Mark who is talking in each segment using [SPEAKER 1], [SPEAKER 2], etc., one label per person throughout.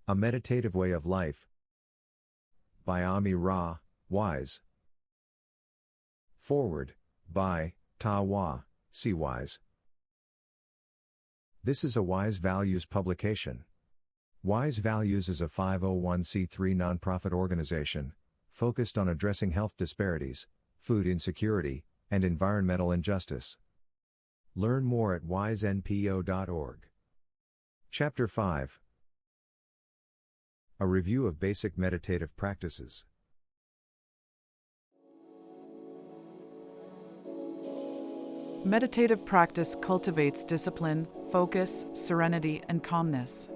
[SPEAKER 1] A Meditative Way of Life. By Ami Ra, Wise. Forward, by Ta Wa, See Wise. This is a Wise Values publication. Wise Values is a 501c3 nonprofit organization, focused on addressing health disparities, food insecurity, and environmental injustice. Learn more at wisenpo.org. Chapter 5. A review of basic meditative practices.
[SPEAKER 2] Meditative practice cultivates discipline, focus, serenity, and calmness.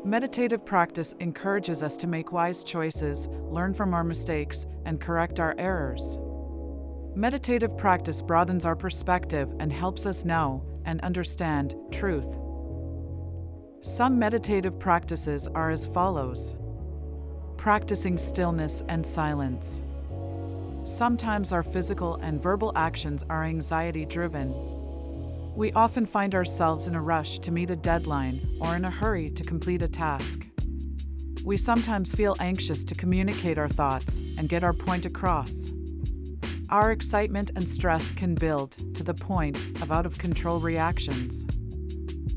[SPEAKER 2] Meditative practice encourages us to make wise choices, learn from our mistakes, and correct our errors. Meditative practice broadens our perspective and helps us know and understand truth. Some meditative practices are as follows. Practicing stillness and silence. Sometimes our physical and verbal actions are anxiety-driven. We often find ourselves in a rush to meet a deadline or in a hurry to complete a task. We sometimes feel anxious to communicate our thoughts and get our point across. Our excitement and stress can build to the point of out-of-control reactions.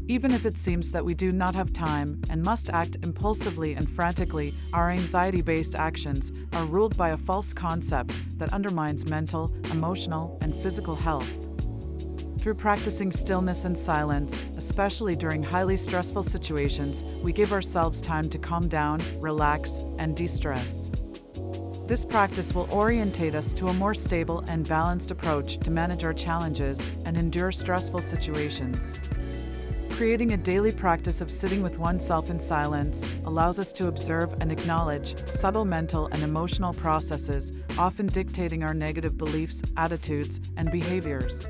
[SPEAKER 2] Even if it seems that we do not have time and must act impulsively and frantically, our anxiety-based actions are ruled by a false concept that undermines mental, emotional, and physical health. Through practicing stillness and silence, especially during highly stressful situations, we give ourselves time to calm down, relax, and de-stress. This practice will orientate us to a more stable and balanced approach to manage our challenges and endure stressful situations. Creating a daily practice of sitting with oneself in silence allows us to observe and acknowledge subtle mental and emotional processes, often dictating our negative beliefs, attitudes, and behaviors.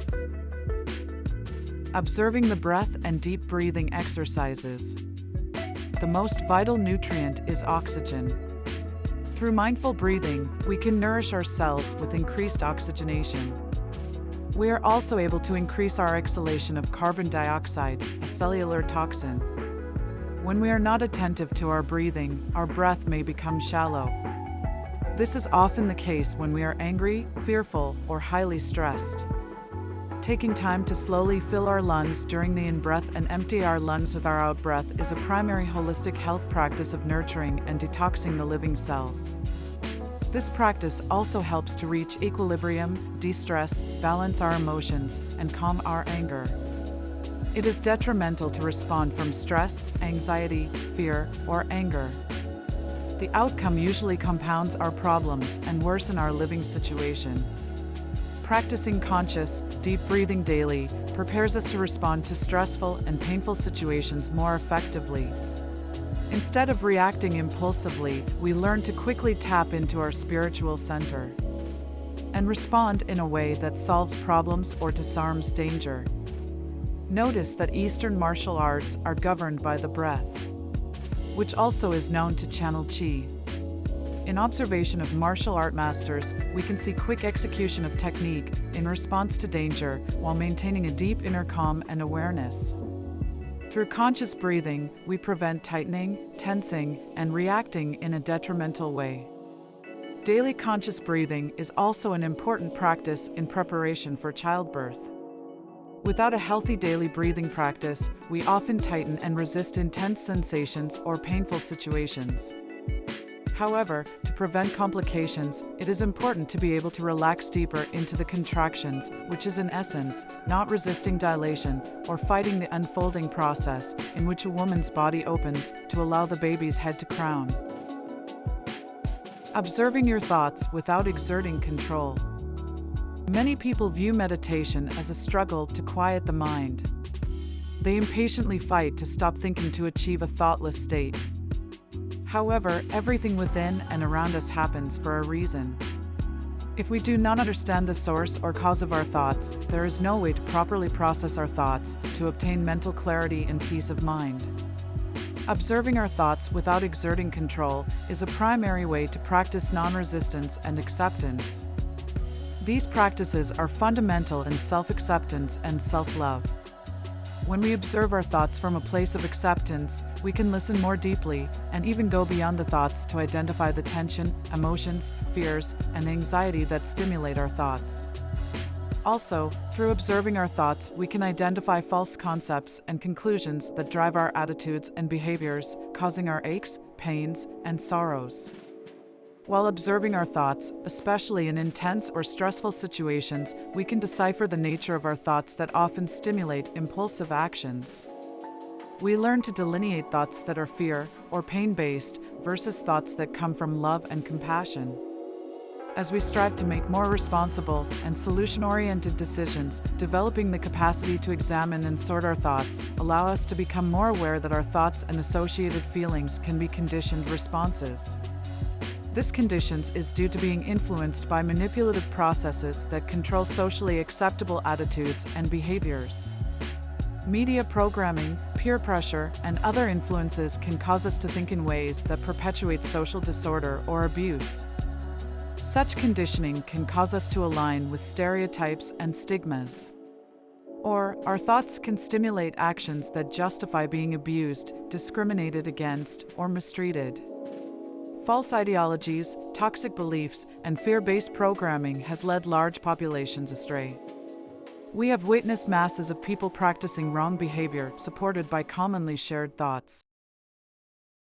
[SPEAKER 2] Observing the breath and deep breathing exercises. The most vital nutrient is oxygen. Through mindful breathing, we can nourish our cells with increased oxygenation. We are also able to increase our exhalation of carbon dioxide, a cellular toxin. When we are not attentive to our breathing, our breath may become shallow. This is often the case when we are angry, fearful, or highly stressed. Taking time to slowly fill our lungs during the in-breath and empty our lungs with our out-breath is a primary holistic health practice of nurturing and detoxing the living cells. This practice also helps to reach equilibrium, de-stress, balance our emotions, and calm our anger. It is detrimental to respond from stress, anxiety, fear, or anger. The outcome usually compounds our problems and worsens our living situation. Practicing conscious, deep breathing daily prepares us to respond to stressful and painful situations more effectively. Instead of reacting impulsively, we learn to quickly tap into our spiritual center and respond in a way that solves problems or disarms danger. Notice that Eastern martial arts are governed by the breath, which also is known to channel qi. In observation of martial art masters, we can see quick execution of technique in response to danger while maintaining a deep inner calm and awareness. Through conscious breathing, we prevent tightening, tensing, and reacting in a detrimental way. Daily conscious breathing is also an important practice in preparation for childbirth. Without a healthy daily breathing practice, we often tighten and resist intense sensations or painful situations. However, to prevent complications, it is important to be able to relax deeper into the contractions, which is in essence, not resisting dilation or fighting the unfolding process in which a woman's body opens to allow the baby's head to crown. Observing your thoughts without exerting control. Many people view meditation as a struggle to quiet the mind. They impatiently fight to stop thinking to achieve a thoughtless state. However, everything within and around us happens for a reason. If we do not understand the source or cause of our thoughts, there is no way to properly process our thoughts to obtain mental clarity and peace of mind. Observing our thoughts without exerting control is a primary way to practice non-resistance and acceptance. These practices are fundamental in self-acceptance and self-love. When we observe our thoughts from a place of acceptance, we can listen more deeply and even go beyond the thoughts to identify the tension, emotions, fears, and anxiety that stimulate our thoughts. Also, through observing our thoughts, we can identify false concepts and conclusions that drive our attitudes and behaviors, causing our aches, pains, and sorrows. While observing our thoughts, especially in intense or stressful situations, we can decipher the nature of our thoughts that often stimulate impulsive actions. We learn to delineate thoughts that are fear or pain-based versus thoughts that come from love and compassion. As we strive to make more responsible and solution-oriented decisions, developing the capacity to examine and sort our thoughts allow us to become more aware that our thoughts and associated feelings can be conditioned responses. This conditions is due to being influenced by manipulative processes that control socially acceptable attitudes and behaviors. Media programming, peer pressure, and other influences can cause us to think in ways that perpetuate social disorder or abuse. Such conditioning can cause us to align with stereotypes and stigmas. Or, our thoughts can stimulate actions that justify being abused, discriminated against, or mistreated. False ideologies, toxic beliefs, and fear-based programming has led large populations astray. We have witnessed masses of people practicing wrong behavior supported by commonly shared thoughts.